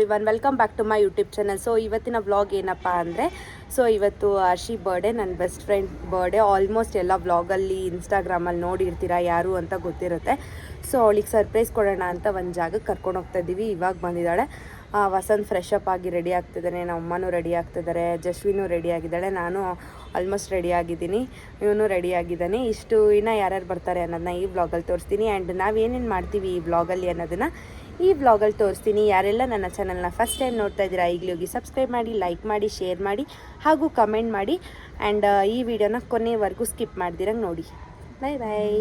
Everyone, welcome back to my YouTube channel. So ಇವತ್ತಿನ vlog ಏನಪ್ಪ ಅಂದರೆ, ಸೊ ಇವತ್ತು ಆರ್ಷಿ ಬರ್ಡೇ, ನನ್ನ ಬೆಸ್ಟ್ ಫ್ರೆಂಡ್ ಬರ್ಡೇ. ಆಲ್ಮೋಸ್ಟ್ ಎಲ್ಲ ವ್ಲಾಗಲ್ಲಿ ಇನ್ಸ್ಟಾಗ್ರಾಮಲ್ಲಿ ನೋಡಿರ್ತೀರ ಯಾರು ಅಂತ ಗೊತ್ತಿರುತ್ತೆ. ಸೊ ಅವಳಿಗೆ ಸರ್ಪ್ರೈಸ್ ಕೊಡೋಣ ಅಂತ ಒಂದು ಜಾಗಕ್ಕೆ ಕರ್ಕೊಂಡು ಹೋಗ್ತಾ ಇದ್ದೀವಿ. ಇವಾಗ ಬಂದಿದ್ದಾಳೆ. ವಸಂತ್ ಫ್ರೆಶ್ ಅಪ್ ಆಗಿ ರೆಡಿ ಆಗ್ತಿದ್ದಾನೆ, ನಮ್ಮ ಅಮ್ಮನೂ ರೆಡಿ ಆಗ್ತಿದ್ದಾರೆ, ಜಸ್ವಿನೂ ರೆಡಿ ಆಗಿದ್ದಾಳೆ, ನಾನು ಆಲ್ಮೋಸ್ಟ್ ರೆಡಿ ಆಗಿದ್ದೀನಿ, ಇವನು ರೆಡಿ ಆಗಿದ್ದಾನೆ. ಇಷ್ಟು ಇನ್ನು ಯಾರ್ಯಾರು ಬರ್ತಾರೆ ಅನ್ನೋದನ್ನ ಈ ವ್ಲಾಗಲ್ಲಿ ತೋರಿಸ್ತೀನಿ. ಆ್ಯಂಡ್ ನಾವೇನೇನು ಮಾಡ್ತೀವಿ ಈ ವ್ಲಾಗಲ್ಲಿ ಅನ್ನೋದನ್ನು ಈ ವ್ಲಾಗಲ್ಲಿ ತೋರಿಸ್ತೀನಿ. ಯಾರೆಲ್ಲ ನನ್ನ ಚಾನಲ್ನ ಫಸ್ಟ್ ಟೈಮ್ ನೋಡ್ತಾ ಇದ್ದೀರಾ ಈಗಲೇ ಹೋಗಿ ಸಬ್ಸ್ಕ್ರೈಬ್ ಮಾಡಿ, ಲೈಕ್ ಮಾಡಿ, ಶೇರ್ ಮಾಡಿ ಹಾಗೂ ಕಮೆಂಟ್ ಮಾಡಿ. ಆ್ಯಂಡ್ ಈ ವಿಡಿಯೋನ ಕೊನೆವರೆಗೂ ಸ್ಕಿಪ್ ಮಾಡ್ದಿರಂಗೆ ನೋಡಿ. ಬಾಯ್ ಬಾಯ್.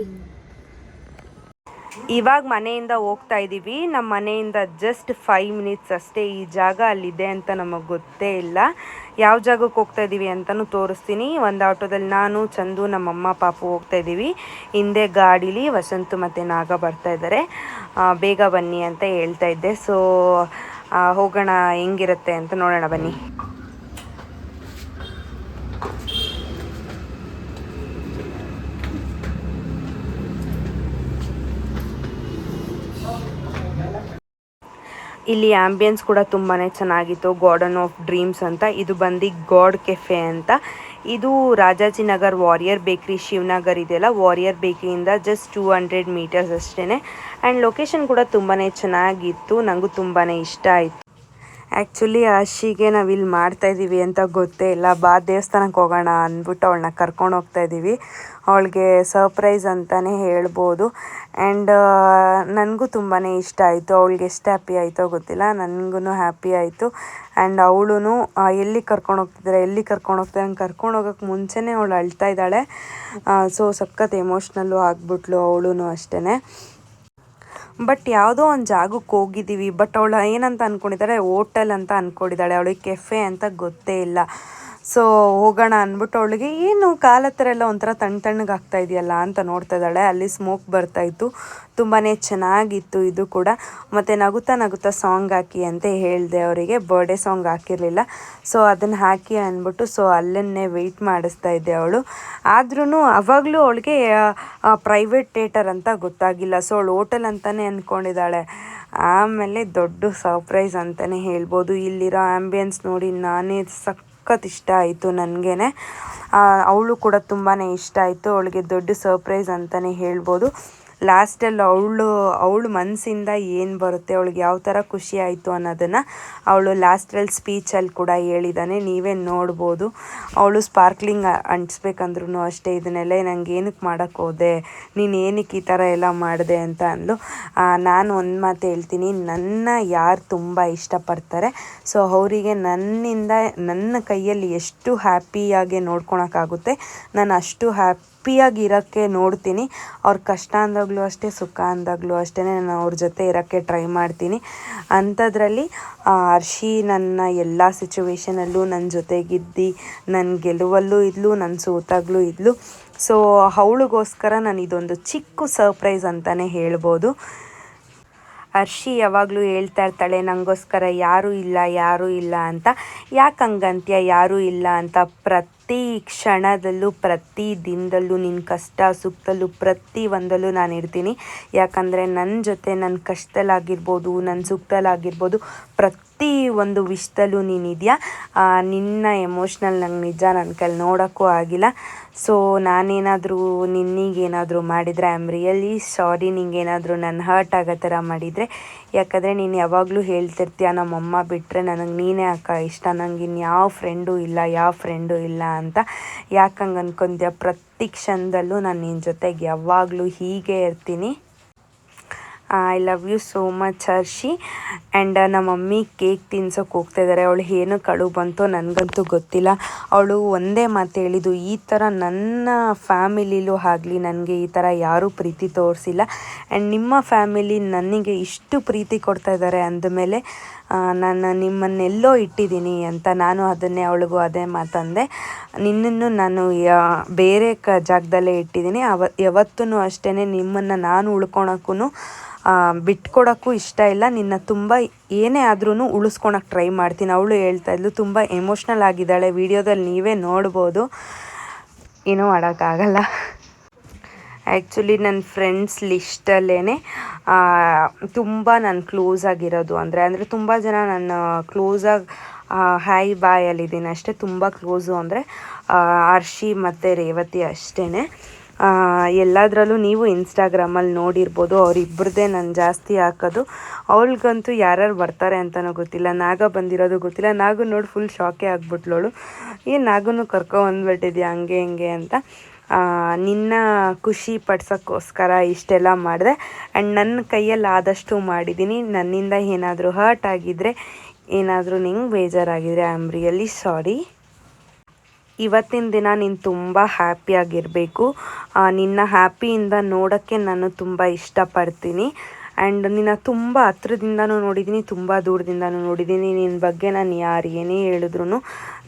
ಇವಾಗ ಮನೆಯಿಂದ ಹೋಗ್ತಾ ಇದ್ದೀವಿ. ನಮ್ಮ ಮನೆಯಿಂದ ಜಸ್ಟ್ 5 ಮಿನಿಟ್ಸ್ ಅಷ್ಟೇ. ಈ ಜಾಗ ಅಲ್ಲಿದೆ ಅಂತ ನಮಗೆ ಗೊತ್ತೇ ಇಲ್ಲ. ಯಾವ ಜಾಗಕ್ಕೆ ಹೋಗ್ತಾ ಇದ್ದೀವಿ ಅಂತಲೂ ತೋರಿಸ್ತೀನಿ. ಒಂದು ಆಟೋದಲ್ಲಿ ನಾನು, ಚಂದು, ನಮ್ಮಮ್ಮ, ಪಾಪು ಹೋಗ್ತಾ ಇದ್ದೀವಿ. ಹಿಂದೆ ಗಾಡೀಲಿ ವಸಂತು ಮತ್ತು ನಾಗ ಬರ್ತಾ ಇದ್ದಾರೆ. ಬೇಗ ಬನ್ನಿ ಅಂತ ಹೇಳ್ತಾ ಇದ್ದೆ. ಸೊ ಹೋಗೋಣ, ಹೆಂಗಿರುತ್ತೆ ಅಂತ ನೋಡೋಣ ಬನ್ನಿ. ಇಲ್ಲಿ ಆ್ಯಂಬಿಯನ್ಸ್ ಕೂಡ ತುಂಬಾ ಚೆನ್ನಾಗಿತ್ತು. ಗಾರ್ಡನ್ ಆಫ್ ಡ್ರೀಮ್ಸ್ ಅಂತ. ಇದು ಬಂದು ಗಾಡ್ ಕೆಫೆ ಅಂತ. ಇದು ರಾಜಾಜಿನಗರ್ ವಾರಿಯರ್ ಬೇಕ್ರಿ, ಶಿವನಗರ್ ಇದೆಯಲ್ಲ, ವಾರಿಯರ್ ಬೇಕ್ರಿಯಿಂದ ಜಸ್ಟ್ 200 ಮೀಟರ್ಸ್ ಅಷ್ಟೇ. ಆ್ಯಂಡ್ ಲೊಕೇಶನ್ ಕೂಡ ತುಂಬಾ ಚೆನ್ನಾಗಿತ್ತು, ನನಗೂ ತುಂಬಾ ಇಷ್ಟ ಆಯಿತು. ಆ್ಯಕ್ಚುಲಿ ಆಶಿಗೆ ನಾವಿಲ್ಲಿ ಮಾಡ್ತಾಯಿದ್ದೀವಿ ಅಂತ ಗೊತ್ತೇ ಇಲ್ಲ. ದೇವಸ್ಥಾನಕ್ಕೆ ಹೋಗೋಣ ಅಂದ್ಬಿಟ್ಟು ಅವಳನ್ನ ಕರ್ಕೊಂಡು ಹೋಗ್ತಾಯಿದ್ದೀವಿ. ಅವಳಿಗೆ ಸರ್ಪ್ರೈಸ್ ಅಂತಲೇ ಹೇಳ್ಬೋದು. ಆ್ಯಂಡ್ ನನಗೂ ತುಂಬಾ ಇಷ್ಟ ಆಯಿತು. ಅವಳಿಗೆ ಎಷ್ಟು ಹ್ಯಾಪಿ ಆಯಿತೋ ಗೊತ್ತಿಲ್ಲ, ನನಗೂ ಹ್ಯಾಪಿ ಆಯಿತು. ಆ್ಯಂಡ್ ಅವಳು ಎಲ್ಲಿ ಕರ್ಕೊಂಡು ಹೋಗ್ತಿದ್ದಾರೆ ಕರ್ಕೊಂಡು ಹೋಗೋಕ್ಕೆ ಮುಂಚೆನೇ ಅವಳು ಅಳ್ತಾ ಇದ್ದಾಳೆ. ಸೊ ಸಖತ್ ಎಮೋಷ್ನಲ್ಲು ಆಗಿಬಿಟ್ಲು ಅವಳು ಅಷ್ಟೇ. ಬಟ್ ಯಾವುದೋ ಒಂದು ಜಾಗಕ್ಕೆ ಹೋಗಿದ್ದೀವಿ. ಬಟ್ ಅವಳು ಏನಂತ ಅಂದ್ಕೊಂಡಿದ್ದಾಳೆ, ಹೋಟೆಲ್ ಅಂತ ಅಂದ್ಕೊಂಡಿದ್ದಾಳೆ. ಅವಳಿಗೆ ಕೆಫೆ ಅಂತ ಗೊತ್ತೇ ಇಲ್ಲ. ಸೊ ಹೋಗೋಣ ಅಂದ್ಬಿಟ್ಟು ಅವಳಿಗೆ ಏನು ಕಾಲ ಹತ್ರ ಎಲ್ಲ ಒಂಥರ ತಣ್ಣಗಾಗ್ತಾ ಇದೆಯಲ್ಲ ಅಂತ ನೋಡ್ತಾ ಇದ್ದಾಳೆ. ಅಲ್ಲಿ ಸ್ಮೋಕ್ ಬರ್ತಾಯಿತ್ತು, ತುಂಬಾ ಚೆನ್ನಾಗಿತ್ತು ಇದು ಕೂಡ. ಮತ್ತು ನಗುತ್ತಾ ಸಾಂಗ್ ಹಾಕಿ ಅಂತ ಹೇಳಿದೆ ಅವರಿಗೆ. ಬರ್ಡೇ ಸಾಂಗ್ ಹಾಕಿರಲಿಲ್ಲ, ಸೊ ಅದನ್ನು ಹಾಕಿ ಅಂದ್ಬಿಟ್ಟು ಸೊ ಅಲ್ಲನ್ನೇ ವೆಯ್ಟ್ ಮಾಡಿಸ್ತಾ ಇದ್ದೆ ಅವಳು. ಆದ್ರೂ ಅವಾಗಲೂ ಅವಳಿಗೆ ಪ್ರೈವೇಟ್ ಥಿಯೇಟರ್ ಅಂತ ಗೊತ್ತಾಗಿಲ್ಲ. ಸೊ ಅವಳು ಹೋಟೆಲ್ ಅಂತಲೇ ಅಂದ್ಕೊಂಡಿದ್ದಾಳೆ. ಆಮೇಲೆ ದೊಡ್ಡ ಸರ್ಪ್ರೈಸ್ ಅಂತಲೇ ಹೇಳ್ಬೋದು. ಇಲ್ಲಿರೋ ಆ್ಯಂಬಿಯನ್ಸ್ ನೋಡಿ ನಾನೇ ಸಖತ್ ಇಷ್ಟ ಆಯಿತು ನನಗೇ. ಅವಳು ಕೂಡ ತುಂಬಾ ಇಷ್ಟ ಆಯಿತು. ಅವಳಿಗೆ ದೊಡ್ಡ ಸರ್ಪ್ರೈಸ್ ಅಂತಲೇ ಹೇಳ್ಬೋದು. ಲಾಸ್ಟಲ್ಲಿ ಅವಳು ಮನಸ್ಸಿಂದ ಏನು ಬರುತ್ತೆ, ಅವಳಿಗೆ ಯಾವ ಥರ ಖುಷಿ ಆಯಿತು ಅನ್ನೋದನ್ನು ಅವಳು ಲಾಸ್ಟಲ್ಲಿ ಸ್ಪೀಚಲ್ಲಿ ಕೂಡ ಹೇಳಿದ್ದಾನೆ, ನೀವೇ ನೋಡ್ಬೋದು. ಅವಳು ಸ್ಪಾರ್ಕ್ಲಿಂಗ್ ಅಂಟಿಸ್ಬೇಕಂದ್ರೂ ಅಷ್ಟೇ, ಇದನ್ನೆಲ್ಲ ನಂಗೆ ಏನಕ್ಕೆ ಮಾಡೋಕ್ಕೆ ಹೋದೆ, ನೀನು ಏನಕ್ಕೆ ಈ ಥರ ಎಲ್ಲ ಮಾಡಿದೆ ಅಂತ ಅಂದು. ನಾನು ಒಂದು ಮಾತು ಹೇಳ್ತೀನಿ, ನನ್ನ ಯಾರು ತುಂಬ ಇಷ್ಟಪಡ್ತಾರೆ, ಸೊ ಅವರಿಗೆ ನನ್ನ ಕೈಯಲ್ಲಿ ಎಷ್ಟು ಹ್ಯಾಪಿಯಾಗಿ ನೋಡ್ಕೊಳಕ್ಕಾಗುತ್ತೆ ನಾನು ಅಷ್ಟು ಹ್ಯಾಪಿಯಾಗಿರೋಕ್ಕೆ ನೋಡ್ತೀನಿ. ಅವ್ರ ಕಷ್ಟ ಅಂದಾಗಲೂ ಅಷ್ಟೇ, ಸುಖ ಅಂದಾಗಲೂ ಅಷ್ಟೇ ನಾನು ಅವ್ರ ಜೊತೆ ಇರೋಕ್ಕೆ ಟ್ರೈ ಮಾಡ್ತೀನಿ. ಅಂಥದ್ರಲ್ಲಿ ಆರ್ಷಿ ನನ್ನ ಎಲ್ಲ ಸಿಚುವೇಷನಲ್ಲೂ ನನ್ನ ಜೊತೆಗಿದ್ದು, ನನ್ನ ಗೆಲುವಲ್ಲೂ ಇದ್ಲು, ನನ್ನ ಸೋತಾಗಲೂ ಇದ್ಲು. ಸೊ ಅವಳಿಗೋಸ್ಕರ ನಾನು ಇದೊಂದು ಚಿಕ್ಕ ಸರ್ಪ್ರೈಸ್ ಅಂತಲೇ ಹೇಳ್ಬೋದು. ಅರ್ಷಿ ಯಾವಾಗಲೂ ಹೇಳ್ತಾ ಇರ್ತಾಳೆ, ನನಗೋಸ್ಕರ ಯಾರೂ ಇಲ್ಲ ಅಂತ. ಯಾಕೆ ಹಂಗಂತ್ಯ ಯಾರೂ ಇಲ್ಲ ಅಂತ? ಪ್ರತಿ ಕ್ಷಣದಲ್ಲೂ, ಪ್ರತಿ ದಿನದಲ್ಲೂ, ನಿನ್ನ ಕಷ್ಟ ಸುಖದಲ್ಲೂ ಪ್ರತಿ ಒಂದಲ್ಲೂ ನಾನು ಇರ್ತೀನಿ. ಯಾಕಂದರೆ ನನ್ನ ಜೊತೆ ನನ್ನ ಕಷ್ಟದಲ್ಲಾಗಿರ್ಬೋದು, ನನ್ನ ಸುಖದಲ್ಲಾಗಿರ್ಬೋದು, ಪ್ರತಿ ಒಂದು ವಿಷಯದಲ್ಲೂ ನೀನಿದೆಯಾ. ನಿನ್ನ ಎಮೋಷ್ನಲ್ ನಂಗೆ ನಿಜ ನನ್ನ ಕೈಲಿ ನೋಡೋಕ್ಕೂ ಆಗಿಲ್ಲ. ಸೊ ನಾನೇನಾದರೂ ನಿನಗೇನಾದರೂ ಮಾಡಿದರೆ ಐ ಆಮ್ ರಿಯಲಿ ಸಾರಿ. ನಿಂಗೇನಾದರೂ ನನ್ನ ಹರ್ಟ್ ಆಗೋ ಥರ ಮಾಡಿದರೆ. ಯಾಕಂದರೆ ನೀನು ಯಾವಾಗಲೂ ಹೇಳ್ತಿರ್ತೀಯ, ನಮ್ಮಮ್ಮ ಬಿಟ್ಟರೆ ನನಗೆ ನೀನೇ ಅಕ್ಕ ಇಷ್ಟ, ನನಗೆ ಇನ್ಯಾವ ಫ್ರೆಂಡು ಇಲ್ಲ ಅಂತ. ಯಾಕೆ ಹಂಗೆ ಅಂದ್ಕೊಂತೀಯ? ಪ್ರತಿ ಕ್ಷಣದಲ್ಲೂ ನಾನು ನಿನ್ನ ಜೊತೆಗೆ ಯಾವಾಗಲೂ ಹೀಗೆ ಇರ್ತೀನಿ. I love you so much Harshi. And ನಮ್ಮ ಮಮ್ಮಿ ಕೇಕ್ ತಿನ್ಸೋಕೆ ಹೋಗ್ತಾಯಿದ್ದಾರೆ. ಅವಳು ಏನು ಕಳು ಬಂತೋ ನನಗಂತೂ ಗೊತ್ತಿಲ್ಲ. ಅವಳು ಒಂದೇ ಮಾತು ಹೇಳಿದ್ದು, ಈ ಥರ ನನ್ನ ಫ್ಯಾಮಿಲಿಲೂ ಆಗಲಿ ನನಗೆ ಈ ಥರ ಯಾರೂ ಪ್ರೀತಿ ತೋರಿಸಿಲ್ಲ. ಆ್ಯಂಡ್ ನಿಮ್ಮ ಫ್ಯಾಮಿಲಿ ನನಗೆ ಇಷ್ಟು ಪ್ರೀತಿ ಕೊಡ್ತಾಯಿದ್ದಾರೆ ಅಂದಮೇಲೆ ನಾನು ನಿಮ್ಮನ್ನೆಲ್ಲೋ ಇಟ್ಟಿದ್ದೀನಿ ಅಂತ. ನಾನು ಅವಳಿಗೂ ಅದೇ ಮಾತಂದೆ, ನಿನ್ನನ್ನು ನಾನು ಬೇರೆ ಜಾಗದಲ್ಲೇ ಇಟ್ಟಿದ್ದೀನಿ. ಯಾವತ್ತೂ ಅಷ್ಟೇ ನಿಮ್ಮನ್ನು ನಾನು ಉಳ್ಕೊಳಕ್ಕೂ ಬಿಟ್ಕೊಡೋಕ್ಕೂ ಇಷ್ಟ ಇಲ್ಲ. ನಿನ್ನ ತುಂಬ ಏನೇ ಆದ್ರೂ ಉಳಿಸ್ಕೊಳಕ್ಕೆ ಟ್ರೈ ಮಾಡ್ತೀನಿ. ಅವಳು ಹೇಳ್ತಾಯಿದ್ಲು, ತುಂಬ ಎಮೋಷ್ನಲ್ ಆಗಿದ್ದಾಳೆ. ವಿಡಿಯೋದಲ್ಲಿ ನೀವೇ ನೋಡ್ಬೋದು, ಏನೂ ಮಾಡೋಕ್ಕಾಗಲ್ಲ. ಆ್ಯಕ್ಚುಲಿ ನನ್ನ ಫ್ರೆಂಡ್ಸ್ ಲಿಸ್ಟಲ್ಲೇ ತುಂಬ ನಾನು ಕ್ಲೋಸ್ ಆಗಿರೋದು ಅಂದರೆ ತುಂಬ ಜನ ನನ್ನ ಕ್ಲೋಸಾಗಿ ಹಾಯ್ ಬಾಯಲ್ಲಿದ್ದೀನಿ ಅಷ್ಟೇ. ತುಂಬ ಕ್ಲೋಸು ಅಂದರೆ ಹರ್ಷಿ ಮತ್ತು ರೇವತಿ ಅಷ್ಟೇ. ಎಲ್ಲದರಲ್ಲೂ ನೀವು ಇನ್ಸ್ಟಾಗ್ರಾಮಲ್ಲಿ ನೋಡಿರ್ಬೋದು, ಅವರಿಬ್ಬರದೇ ನಾನು ಜಾಸ್ತಿ ಹಾಕೋದು. ಅವಳಿಗಂತೂ ಯಾರ್ಯಾರು ಬರ್ತಾರೆ ಅಂತಲೂ ಗೊತ್ತಿಲ್ಲ. ನಾಗ ಬಂದಿರೋದು ಗೊತ್ತಿಲ್ಲ. ನಾಗು ನೋಡಿ ಫುಲ್ ಶಾಕೇ ಆಗ್ಬಿಟ್ಲವಳು. ನಾಗನೂ ಕರ್ಕೊಂಬಂದ್ಬಿಟ್ಟಿದ್ಯಾ ಹಂಗೆ ಹಿಂಗೆ ಅಂತ. ನಿನ್ನ ಖುಷಿ ಪಡ್ಸೋಕ್ಕೋಸ್ಕರ ಇಷ್ಟೆಲ್ಲ ಮಾಡಿದೆ. ಆ್ಯಂಡ್ ನನ್ನ ಕೈಯಲ್ಲಿ ಆದಷ್ಟು ಮಾಡಿದ್ದೀನಿ. ನನ್ನಿಂದ ಏನಾದರೂ ಹರ್ಟ್ ಆಗಿದ್ದರೆ, ಏನಾದರೂ ನಿಂಗೆ ಬೇಜಾರಾಗಿದ್ದರೆ ಐ ಆಮ್ ರಿಯಲಿ ಸಾರಿ. ಇವತ್ತಿನ ದಿನ ನೀನು ತುಂಬ ಹ್ಯಾಪಿಯಾಗಿರಬೇಕು. ನಿನ್ನ ಹ್ಯಾಪಿಯಿಂದ ನೋಡೋಕ್ಕೆ ನಾನು ತುಂಬ ಇಷ್ಟಪಡ್ತೀನಿ. ಆ್ಯಂಡ್ ನಿನ್ನ ತುಂಬ ಹತ್ರದಿಂದನೂ ನೋಡಿದ್ದೀನಿ, ತುಂಬ ದೂರದಿಂದನೂ ನೋಡಿದ್ದೀನಿ. ನಿನ್ನ ಬಗ್ಗೆ ನಾನು ಯಾರು ಏನೇ ಹೇಳಿದ್ರು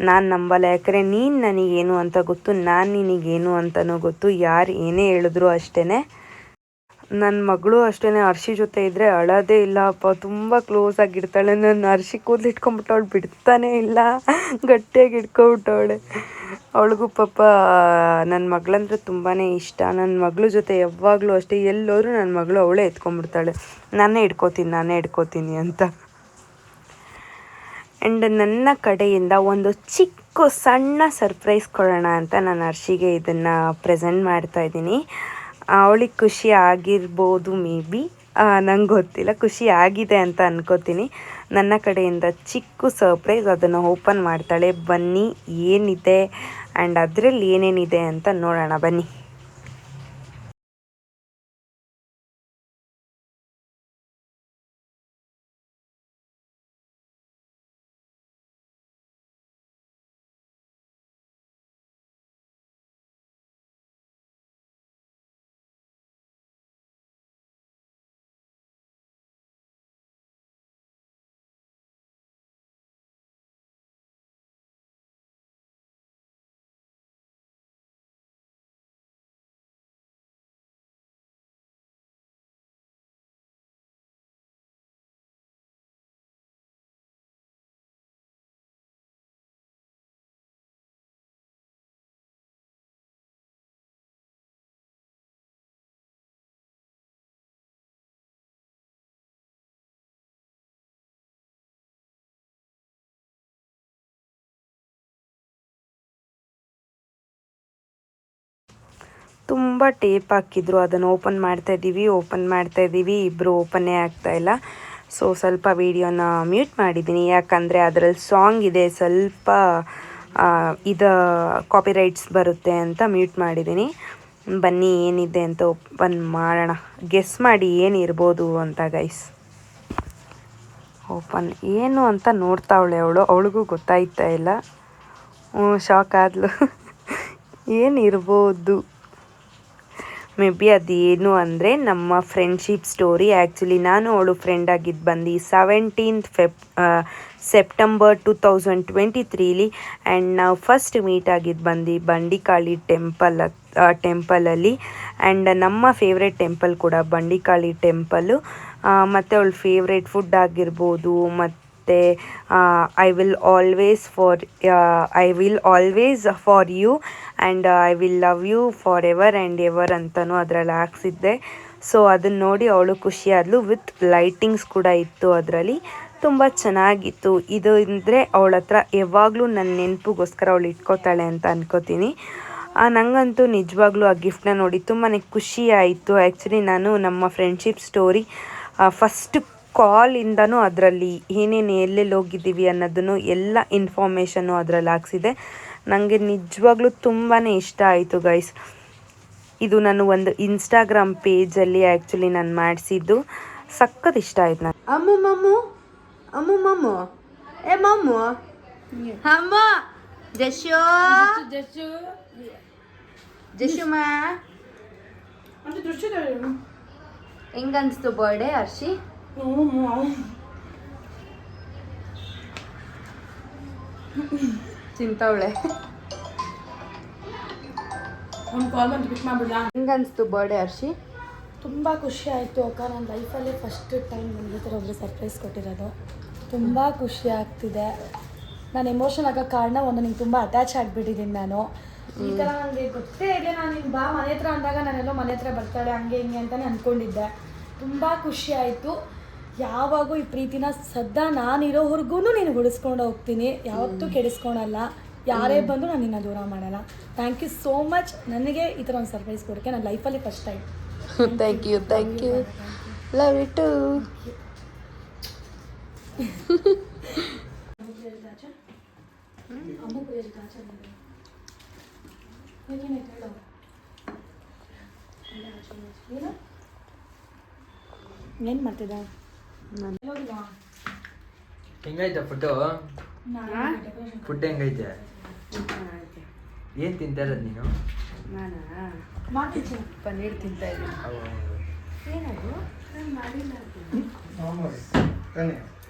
ನಾನು ನಂಬಲ್ಲ. ಯಾಕಂದರೆ ನೀನು ನನಗೇನು ಅಂತ ಗೊತ್ತು, ನಾನು ನಿನಗೇನು ಅಂತಲೂ ಗೊತ್ತು. ಯಾರು ಏನೇ ಹೇಳಿದ್ರು ಅಷ್ಟೇ. ನನ್ನ ಮಗಳು ಅಷ್ಟೇ, ಹರ್ಷಿ ಜೊತೆ ಇದ್ದರೆ ಅಳೋದೇ ಇಲ್ಲಪ್ಪ. ತುಂಬ ಕ್ಲೋಸ್ ಆಗಿರ್ತಾಳೆ. ನನ್ನ ಹರ್ಷಿ ಕೂದಲು ಇಟ್ಕೊಂಬಿಟ್ಟವಳು, ಬಿಡ್ತಾನೇ ಇಲ್ಲ, ಗಟ್ಟಿಯಾಗಿ ಇಟ್ಕೊಬಿಟ್ಟವಳೆ. ಅವಳಿಗೂ ಪಾಪ ನನ್ನ ಮಗಳಂದ್ರೆ ತುಂಬಾ ಇಷ್ಟ. ನನ್ನ ಮಗಳ ಜೊತೆ ಯಾವಾಗಲೂ ಅಷ್ಟೇ, ಎಲ್ಲೋದ್ರೂ ನನ್ನ ಮಗಳು ಅವಳೇ ಎತ್ಕೊಂಡ್ಬಿಡ್ತಾಳೆ, ನಾನೇ ಇಟ್ಕೋತೀನಿ ಅಂತ. ಆ್ಯಂಡ್ ನನ್ನ ಕಡೆಯಿಂದ ಒಂದು ಚಿಕ್ಕ ಸಣ್ಣ ಸರ್ಪ್ರೈಸ್ ಕೊಡೋಣ ಅಂತ ನಾನು ಹರ್ಷಿಗೆ ಇದನ್ನು ಪ್ರೆಸೆಂಟ್ ಮಾಡ್ತಾಯಿದ್ದೀನಿ. ಅವಳಿಗೆ ಖುಷಿ ಆಗಿರ್ಬೋದು, ಮೇ ಬಿ, ನಂಗೆ ಗೊತ್ತಿಲ್ಲ. ಖುಷಿ ಆಗಿದೆ ಅಂತ ಅನ್ಕೋತೀನಿ. ನನ್ನ ಕಡೆಯಿಂದ ಚಿಕ್ಕ ಸರ್ಪ್ರೈಸ್, ಅದನ್ನು ಓಪನ್ ಮಾಡ್ತಾಳೆ. ಬನ್ನಿ ಏನಿದೆ ಆ್ಯಂಡ್ ಅದರಲ್ಲಿ ಏನೇನಿದೆ ಅಂತ ನೋಡೋಣ ಬನ್ನಿ. ತುಂಬ ಟೇಪ್ ಹಾಕಿದ್ರು, ಅದನ್ನು ಓಪನ್ ಮಾಡ್ತಾಯಿದ್ದೀವಿ. ಇಬ್ಬರು ಓಪನ್ನೇ ಆಗ್ತಾಯಿಲ್ಲ. ಸೊ ಸ್ವಲ್ಪ ವೀಡಿಯೋನ ಮ್ಯೂಟ್ ಮಾಡಿದ್ದೀನಿ, ಯಾಕಂದರೆ ಅದರಲ್ಲಿ ಸಾಂಗ್ ಇದೆ, ಸ್ವಲ್ಪ ಇದು ಕಾಪಿರೈಟ್ಸ್ ಬರುತ್ತೆ ಅಂತ ಮ್ಯೂಟ್ ಮಾಡಿದ್ದೀನಿ. ಬನ್ನಿ ಏನಿದೆ ಅಂತ ಓಪನ್ ಮಾಡೋಣ. ಗೆಸ್ ಮಾಡಿ ಏನಿರ್ಬೋದು ಅಂತ ಗೈಸ್. ಓಪನ್ ಏನು ಅಂತ ನೋಡ್ತಾವಳೆ ಅವಳಿಗೂ ಗೊತ್ತಾಯ್ತಾ ಇಲ್ಲ. ಶಾಕ್ ಆದ್ಲು. ಏನಿರ್ಬೋದು, ಮೇ ಬಿ ಅದೇನು ಅಂದರೆ ನಮ್ಮ ಫ್ರೆಂಡ್ಶಿಪ್ ಸ್ಟೋರಿ. ಆ್ಯಕ್ಚುಲಿ ನಾನು ಅವಳು ಫ್ರೆಂಡ್ ಆಗಿದ್ದು ಬಂದು 17th ಸೆಪ್ಟೆಂಬರ್ 2023 ಆ್ಯಂಡ್ ನಾವು ಫಸ್ಟ್ ಮೀಟ್ ಆಗಿದ್ದು ಬಂದು ಬಂಡಿಕಾಳಿ ಟೆಂಪಲಲ್ಲಿ. ಆ್ಯಂಡ್ ನಮ್ಮ ಫೇವ್ರೆಟ್ ಟೆಂಪಲ್ ಕೂಡ ಬಂಡಿಕಾಳಿ ಟೆಂಪಲ್ಲು. ಮತ್ತು ಅವಳ ಫೇವ್ರೆಟ್ ಫುಡ್ ಆಗಿರ್ಬೋದು, ಮತ್ತು I will always for you and I will love you for ever and ever ಅಂತಲೂ ಅದರಲ್ಲಿ ಹಾಕ್ಸಿದ್ದೆ. ಸೊ ಅದನ್ನು ನೋಡಿ ಅವಳು ಖುಷಿಯಾದಳು. ವಿತ್ ಲೈಟಿಂಗ್ಸ್ ಕೂಡ ಇತ್ತು ಅದರಲ್ಲಿ, ತುಂಬ ಚೆನ್ನಾಗಿತ್ತು. ಇದು ಅಂದರೆ ಅವಳ ಹತ್ರ ಯಾವಾಗಲೂ ನನ್ನ ನೆನಪಿಗೋಸ್ಕರ ಅವಳು ಇಟ್ಕೋತಾಳೆ ಅಂತ ಅನ್ಕೋತೀನಿ. ನನಗಂತೂ ನಿಜವಾಗ್ಲೂ ಆ ಗಿಫ್ಟನ್ನ ನೋಡಿ ತುಂಬಾ ಖುಷಿ ಆಯಿತು. ಆ್ಯಕ್ಚುಲಿ ನಾನು ನಮ್ಮ ಫ್ರೆಂಡ್ಶಿಪ್ ಸ್ಟೋರಿ ಫಸ್ಟ್ ಕಾಲಿಂದನೂ ಅದರಲ್ಲಿ ಏನೇನು ಎಲ್ಲೆಲ್ಲಿ ಹೋಗಿದ್ದೀವಿ ಅನ್ನೋದನ್ನು ಎಲ್ಲ ಇನ್ಫಾರ್ಮೇಷನ್ನು ಅದರಲ್ಲಿ ಹಾಕ್ಸಿದೆ. ನನಗೆ ನಿಜವಾಗ್ಲೂ ತುಂಬಾ ಇಷ್ಟ ಆಯಿತು ಗೈಸ್. ಇದು ನಾನು ಒಂದು ಇನ್ಸ್ಟಾಗ್ರಾಮ್ ಪೇಜಲ್ಲಿ ಆ್ಯಕ್ಚುಲಿ ನಾನು ಮಾಡಿಸಿದ್ದು. ಸಖತ್ ಇಷ್ಟ ಆಯ್ತು ನಾನು. ಅಮ್ಮು ಏ ಮಮ್ಮು ಅಮ್ಮ ಜಶುಮಾ ಹೆಂಗನ್ಸ್ತು ಬರ್ಡೇ ಹರ್ಷಿ? ಚಿಂತವಳೆ. ಹೆಂಗನ್ಸ್ತು birthday Hershey? ತುಂಬ ಖುಷಿ ಆಯಿತು ಅಕ್ಕ. ನನ್ನ ಲೈಫಲ್ಲೇ ಫಸ್ಟ್ ಟೈಮ್ ನನಗೆ ಥರ ಒಬ್ಬರು ಸರ್ಪ್ರೈಸ್ ಕೊಟ್ಟಿರೋದು. ತುಂಬ ಖುಷಿ ಆಗ್ತಿದೆ. ನಾನು ಎಮೋಷನ್ ಆಗೋ ಕಾರಣ ಒಂದು, ನಿಂಗೆ ತುಂಬ ಅಟ್ಯಾಚ್ ಆಗಿಬಿಟ್ಟಿದ್ದೀನಿ ನಾನು. ಈ ಥರ ನನಗೆ ಗೊತ್ತೇ ಇಲ್ಲ. ನಾನು ನಿನ್ನ ಬಾ ಮನೆ ಹತ್ರ ಅಂದಾಗ ನಾನೆಲ್ಲೋ ಮನೆ ಹತ್ರ ಬರ್ತಾಳೆ ಹಂಗೆ ಹಿಂಗೆ ಅಂತಲೇ ಅಂದ್ಕೊಂಡಿದ್ದೆ. ತುಂಬ ಖುಷಿ ಆಯಿತು. ಯಾವಾಗೂ ಈ ಪ್ರೀತಿನ ಸದಾ ನಾನಿರೋವರೆಗೂ ನೀನು ಉಳಿಸ್ಕೊಂಡು ಹೋಗ್ತೀನಿ, ಯಾವತ್ತೂ ಕೆಡಿಸ್ಕೊಳಲ್ಲ. ಯಾರೇ ಬಂದರೂ ನಾನು ನಿನ್ನ ದೂರ ಮಾಡಲ್ಲ. Thank you so much. ನನಗೆ ಈ ಥರ ಒಂದು ಸರ್ಪ್ರೈಸ್ ಕೊಡೋಕ್ಕೆ ನನ್ನ ಲೈಫಲ್ಲಿ first time. Thank you love you too. ಏನು ಮಾಡ್ತಿದ್ದ? ಹೆಂಗೈತೆ ಫುಡ್ ಹೆಂಗೈತೆ? ಏನು ತಿಂತಾ ಇರೋದು ನೀನು? ಪನ್ನೀರ್ ತಿಂತಾ ಇದ್ದೀನಿ. ಏನದು? ನಾನು ಮಾಡಿಲ್ಲ.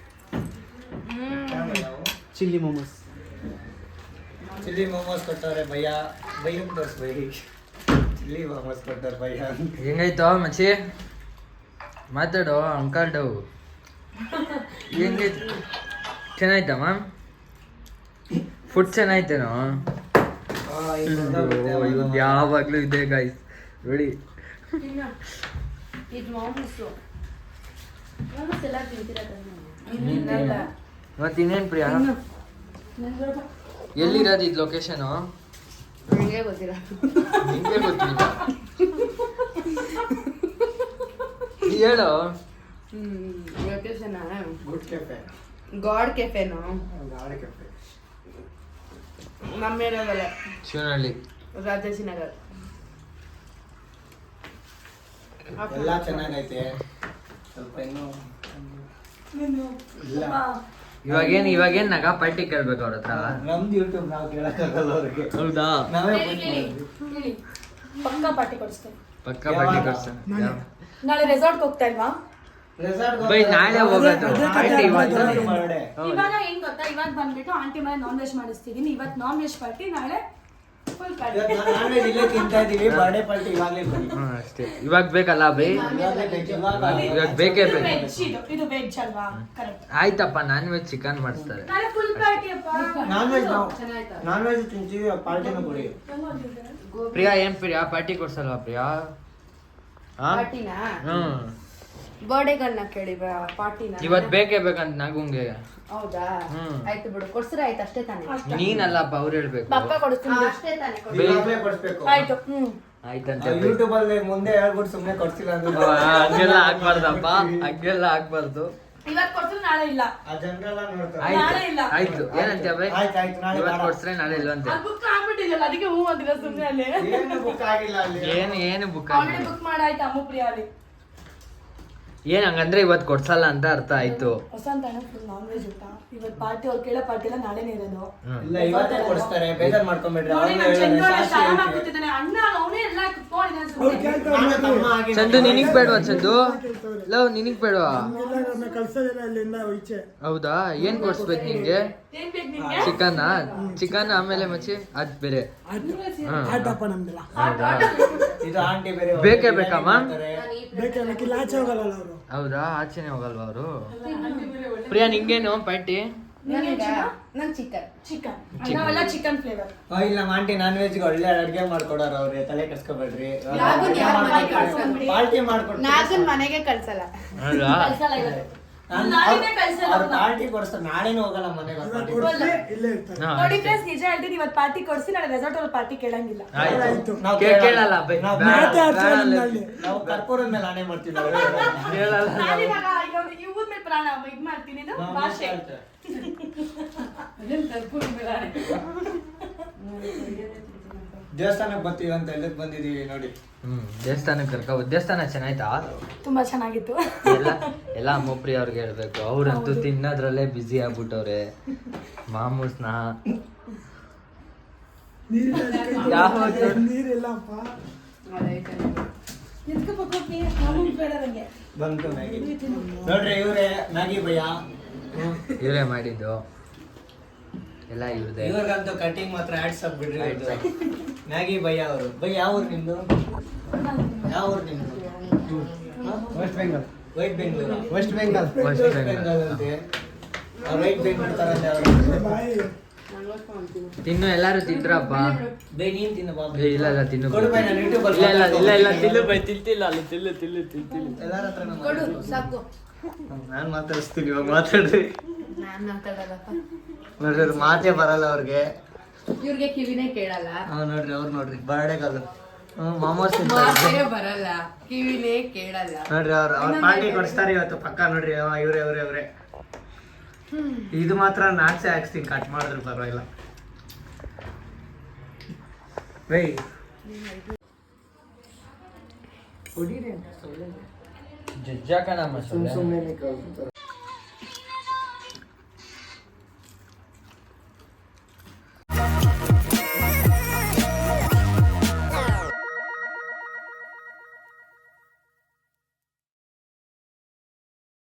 ಚಿಲ್ಲಿ ಮೊಮೋಸ್ ಕೊಟ್ಟವ್ರೆ ಭಯ್ಯ. ಭಯ್ಯ ತೋರ್ಸ್ ಬೈ. ಚಿಲ್ಲಿ ಮೊಮೋಸ್ ಕೊಟ್ಟವ್ರೆ ಭಯ್ಯ. ಹೆಂಗೈತೋ ಮಚ್ಚಿ? ಮಾತಾಡೋ ಅಂಕಲ್ ಡವ್. ಹೆಂಗೈತೆ? ಚೆನ್ನಾಯ್ತಾ ಮ್ಯಾಮ್? ಫುಡ್ ಚೆನ್ನಾಯ್ತೇನೋ? ಯಾವಾಗಲೂ ಇದೆ ಗಾಯ್ಸ್ ನೋಡಿ. ಇದು ಮಾಮೂಸು ಎಲ್ಲ ತಿಂತಿರೋದಲ್ಲ. ಮತ್ತೆ ಇನ್ನೇನು ಪ್ರಿಯಾ? ಎಲ್ಲಿರೋದು ಇದು ಲೊಕೇಶನು? ನಿಮಗೆ ಗೊತ್ತಿಲ್ಲ. ನಿಂಗೆ ಗೊತ್ತಿಲ್ಲ ಹೇಳು. Location good cafe. ಗಾಡ್ ಕೆಫೆನೋ? ನಮ್ಮ ಏರಿಯಾದಲ್ಲ, ಶಿವನಹಳ್ಳಿ, ರಾಜಾಜಿನಗರ್. ಎಲ್ಲ ಚೆನ್ನಾಗೈತೆ. ಸ್ವಲ್ಪ ಇನ್ನೂ ಇಲ್ಲ. ಇವಾಗೇನ್ ನಗ ಪಾರ್ಟಿ ಕೇಳ್ಬೇಕು ಅವ್ರ ಹತ್ರ? ನಮ್ದು ಯೂಟ್ಯೂಬ್ ನಾವು ಕೇಳಕ್ಕಾಗಲ್ಲ ಅವ್ರಿಗೆ. ಹೌದಾ? ನಾವೇ ಪಕ್ಕಾ ಪಾರ್ಟಿ ಕೊಡಿಸ್ತೇನೆ. ಪಕ್ಕ ಪಾರ್ಟಿ ಕೊಡ್ಸ. ನಾಳೆ ರೆಸಾರ್ಟ್ಗೆ ಹೋಗ್ತಾ ಇಲ್ವಾ? ಬೈ ನಾಳೆ ಹೋಗೋದು ಪಾರ್ಟಿ ಇವತ್ತು. ಇವಾಗ ಹೆಂಗ್ ಗೊತ್ತಾ, ಇವಾಗ ಬಂದ್ಬಿಟ್ಟು ಆಂಟಿ ಮನೆ ನಾನ್ ವೆಜ್ ಮಾಡಿಸ್ತಿದೀನಿ. ಇವತ್ತು ನಾನ್ ವೆಜ್ ಪಾರ್ಟಿ, ನಾಳೆ ಫುಲ್ ಪಾರ್ಟಿ. ಇಲ್ಲೇ ತಿಂತಾ ಇದೀವಿ. ಬರ್ಡೇ ಪಾರ್ಟಿ ಇವಾಗಲೇ ಬನ್ನಿ. ಅಷ್ಟೇ. ಇವಾಗ ಬೇಕಲ್ಲ ಬೈ? ಇವಾಗ ಬೇಕೇ ಬೇಕು. ಇದು ವೆಜ್ ಅಲ್ವಾ? ಕರೆಕ್ಟ್. ಆಯ್ತಪ್ಪ, ನಾನ್ ವೆಜ್ ಚಿಕನ್ ಮಾಡಿಸ್ತಾರೆ. ನಾಳೆ ಫುಲ್ ಪಾರ್ಟಿ ಅಪ್ಪ. ನಾನ್ ವೆಜ್ ತಿಂತೀವಿ, ಪಾರ್ಟಿನೂ ಕೊಡಿ. ಪ್ರಿಯಾ ಏನ್ ಪ್ರಿಯಾ ಪಾರ್ಟಿ ಕೊಡ್ಸಲ್ವಾ ಪ್ರಿಯಾ? ಪಾರ್ಟಿನಾ? ಹ್ಮ್. ಬರ್ಡೇಗಳನ್ನ ಕೇಳಿ ಪಾರ್ಟಿನ ಇವತ್ ಬೇಕೇ ಬೇಕಂತ ನಗುಂಗೆ. ಹೌದಾ? ಹ್ಮ್. ಆಯ್ತು ಬಿಡು, ಕೊಡ್ಸ್ರೆ ಆಯ್ತು ಅಷ್ಟೇ ತಾನೇ. ನೀನಲ್ಲಪ್ಪ ಅವ್ರು ಹೇಳ್ಬೇಕು. ಪಕ್ಕ ಕೊಡಿಸ್ತೀನಿ. ಅಷ್ಟೇ ತಾನೇ. ಇವಾಗ್ಲೇ ಕೊಡಿಸ್ಬೇಕು. ಆಯ್ತು. ಆಯ್ತಂತೆ. ಯೂಟ್ಯೂಬ್ ಅಲ್ಲಿ ಮುಂದೆ ಹೇಳ್ಬಿಟ್ಟು ಸುಮ್ನೆ ಕೊಡ್ಸಿಲ್ಲ ಅಂದ್ರೆ ಹಂಗೆಲ್ಲ ಆಗ್ಬಾರ್ದಪ್ಪ, ಹಂಗೆಲ್ಲ ಆಗ್ಬಾರ್ದು. ಇವತ್ತು ಕೊಡ್ತೀನಿ, ನಾಳೆ ಇಲ್ಲ. ಆ ಜನರೆಲ್ಲ ನೋಡ್ತಾರೆ. ನಾಳೆ ಇಲ್ಲ. ಆಯ್ತು ಏನಂತ ಬೈ? ಆಯ್ತು, ನಾಳೆ ಇವತ್ತು ಬೇಡ. ಕೊಡ್ಸ್ರೆ ನಾಳೆ ಇಲ್ವಂತೆ. ಅದು ಬುಕ್ ಆಗ್ಬಿಟ್ಟಿದೆಯಲ್ಲ, ಅದಕ್ಕೆ ಹೂ ಅಂದಿಲ್ಲ ಸುಮ್ಮನೆ. ಅಲ್ಲಿ ಏನು ಬುಕ್ ಆಗಿಲ್ಲ ಅಲ್ಲಿ. ಏನು ಬುಕ್ ಆಲ್ರೆಡಿ ಬುಕ್ ಮಾಡಾಯ್ತು ಅಮ್ಮು ಪ್ರಿಯಾ ಅಲ್ಲಿ. ಏನ್ ಹಂಗಂದ್ರೆ ಇವತ್ತು ಕೊಡ್ಸಲ್ಲ ಅಂತ ಅರ್ಥ ಆಯ್ತು. ವಸಂತ ಫುಲ್ ನಾನ್ ವೆಜ್ ಊಟ. ಇವತ್ತು ಪಾರ್ಟಿ ಅವ್ರು ಕೇಳೋ ಪಾರ್ಟಿ ಎಲ್ಲ ನಾಳೆನೇ ಇರೋದು. ಇಲ್ಲ, ಇವತ್ತೇ ಕೊಡಿಸ್ತಾರೆ, ಬೇಜಾರ್ ಮಾಡ್ಕೊಂಬೇಡ್ರಿ. ನೋಡಿ, ಅವ್ರು ನಾನು ಚಂದು ಹೇಳಿದ್ರೆ ಅಣ್ಣ ಸಾಕ್ಷಿ ಚಾಯ ಐತಿ. ಮಾಡ್ಕೊತಿದ್ದಾನೆ. ಅಣ್ಣ ಅವನೇ ಎಲ್ಲ ಕುತ್ಕೊಂಡಿದ್ದಾನೆ ಸುಮ್ಮನೆ. ನಾನು ತಮ್ಮ ಆಗಿ ಚಂದು ನಿನಗ್ ಬೇಡವಾ? ಚಂದು ಲವ್ ನಿನಗ್ ಬೇಡವಾ? ಹೌದಾ? ಏನ್ ಕೊಡ್ಸ್ಬೇಕು ನಿಂಗೆ? ಏನ್ ಬೇಕು ನಿಂಗೆ? ಚಿಕನ್ ಆಮೇಲೆ ಮಚ್ಚಿ ಅದ್ ಬೇರೆ. ಇದು ಆಂಟಿ ಬೇರೆ ಬೇಕೇ ಬೇಕಮ್ಮ? ಮಾಡ್ತಾರೆ. ಹೌದಾ? ಆಚೆನೆ ಹೋಗಲ್ವಾ ಅವರು? ಪ್ರಿಯಾ ನಿಂಗೇನು ಪಾರ್ಟಿ? ನಂಗೆ ಚಿಕನ್. ಚಿಕನ್. ನಾವೆಲ್ಲ ಚಿಕನ್ ಫ್ಲೇವರ್. ಇಲ್ಲ, ನಮ್ಮ ಆಂಟಿ ನಾನ್ ವೆಜ್ ಒಳ್ಳೆ ಅಡ್ಗೆ ಮಾಡ್ಕೊಡೋರು ಅವ್ರೆ, ತಲೆ ಕಟ್ಸ್ಕೊಬೇಡ್ರಿ. ಯಾವ್ದನ್ ಯಾರ್ ಮನೆಗೆ ಕಳ್ಸ್ಕೊಂಡ್ರಿ? ಪಾರ್ಟಿ ಮಾಡ್ಕೊಡ್ತಾರೆ. ನಾಗನ್ ಮನೆಗೆ ಕಳ್ಸಲ್ಲ. ಹೌದಾ? ಕಳ್ಸಲ್ಲ ಇವತ್ತು. ನಾಳೆನೇ ಕಳ್ಸಲ್ಲ ಅವ್ರು ಅವ್ರನ್ನ. ಪಾರ್ಟಿ ಕೊಡಿಸ್ತಾರೆ, ನಾಳೆನೂ ಹೋಗಲ್ಲ ಮನೆಗೆ ಅವ್ರು party ಹಾ, ನೋಡಿ ಅಷ್ಟೇ. ಫ್ರೆಂಡ್ಸ್, ನಿಜ ಹೇಳ್ತೀನಿ, ಇವತ್ತು ಪಾರ್ಟಿ ಕೊಡ್ಸಿ, ನಾಳೆ ರೆಸಾರ್ಟ್ ಅಲ್ಲಿ ಪಾರ್ಟಿ ಕೇಳಂಗಿಲ್ಲ. ಆಯ್ತು. ನಾವು ಕೇಳಲ್ಲ ಬೈ. ನಾವು ಬೇಡ, ಬೇಡ. ನಾವು ಕರ್ಪೂರದ ಮೇಲೆ ಆಣೆ ಮಾಡ್ತೀವಿ ನಾವು. ಕೇಳಲ್ಲ ನಾನು ನಾವು. ಇವಾಗ ಈ ಊರ್ ಮೇಲೆ ಪ್ರಾಣ ಇದ್ ಮಾಡ್ತೀನಿ. ಇದು ನಾವು ಭಾಷೆ. ಮಾತಾಡ್ತೇವೆ. ದೇವಸ್ಥಾನಕ್ಕೆ ಬರ್ತೀವಿ ಅಂತ ಎಲ್ಲಕ್ಕೆ ಬಂದಿದೀವಿ ನೋಡಿ. ದೇವಸ್ಥಾನಕ್ಕೆ ದೇವಸ್ಥಾನ ಚೆನ್ನಾಯ್ತಾ? ತುಂಬಾ ಚೆನ್ನಾಗಿತ್ತು. ಎಲ್ಲ ಅಮ್ಮಪ್ರಿ ಅವ್ರಿಗೆ ಹೇಳ್ಬೇಕು. ಅವ್ರಂತೂ ತಿನ್ನೋದ್ರಲ್ಲೇ ಬ್ಯುಸಿ ಆಗ್ಬಿಟ್ಟವ್ರೆ. ಮಾಮೂಸ್ನ ಬಂತು ಮ್ಯಾಗಿ ನೋಡ್ರಿ, ಇವ್ರೆ ಮ್ಯಾಗಿ ಭಯ್ಯ. ಇವರೇ ಮಾಡಿದ್ದು ಎಲ್ಲ ಇವ್ರದೇ. ಇವ್ರಿಗಂತೂ ಕಟಿಂಗ್ ಮಾತ್ರ ಆಡ್ಸ್ ಬಿಡ್ರಿ. ಮ್ಯಾಗಿ ಭಯ್ಯ ಅವರು. ಭಯ್ಯ ಯಾವ ಊರು ನಿಮ್ದು? ಯಾವ ಊರು ನಿಮ್ದು? ವೆಸ್ಟ್ ಬೆಂಗಾಲ್. ವೈಟ್ ಬೆಂಗಳೂರು. ವೆಸ್ಟ್ ಬೆಂಗಾಲ್. ವೆಸ್ಟ್ ಬೆಂಗಾಲ್. ಅಂತೆ. ವೈಟ್ ಬೆಂಗಳೂರು ತರಂತೆ ಅವರು. ತಿನ್ನು ಎಲ್ಲಾರು ತಿಂದ್ರಪ್ಪ. ಬೇ ನೀನ್ ತಿನ್ನು ಬಾಬು. ಏ, ಇಲ್ಲ ಇಲ್ಲ ತಿನ್ನು ಕೊಡು ಬೈ, ನಾನು YouTube ಅಲ್ಲಿ ಇಲ್ಲ ಇಲ್ಲ ಇಲ್ಲ ಇಲ್ಲ ತಿನ್ನು ಬೈ, ತಿಂತಿಲ್ಲ ಅಲ್ಲಿ ತಿನ್ನು. ಎಲ್ಲಾರ ಹತ್ರ ಸಾಕು ನಾನು ಮಾತಾಡಿಸ್ತೀನಿ, ಇವಾಗ ಮಾತಾಡ್ರಿ. ನಾನು ಮಾತಾಡಲ್ಲಪ್ಪ. ನೋಡ್ರಿ ಅವ್ರ ಮಾತೇ ಬರಲ್ಲ ಅವ್ರಿಗೆ. ಇವ್ರಿಗೆ ಕಿವಿನೇ ಕೇಳಲ್ಲ, ನೋಡ್ರಿ ಅವ್ರು ನೋಡ್ರಿ ಬರ್ಡೇ ಕಾಲು ಮಾಮೋಸ್ ಮಾತೇ ಬರಲ್ಲ, ಕಿವಿನೇ ಕೇಳಲ್ಲ. ನೋಡ್ರಿ ಅವ್ರ ಪಾರ್ಟಿ ಕೊಡಿಸ್ತಾರೆ ಇವತ್ತು ಪಕ್ಕ. ನೋಡ್ರಿ ಇವ್ರೆ ಇದು ಮಾತ್ರ ನಾಚೆ ಹಾಕ್ಸ್ತೀನಿ, ಕಟ್ ಮಾಡಿದ್ರು ಪರವಾಗಿಲ್ಲ. ಬೈ ಜಜ್ಜಾಕಣ ಮಸಾಲೆ. ಸುಮ್ಮನೆ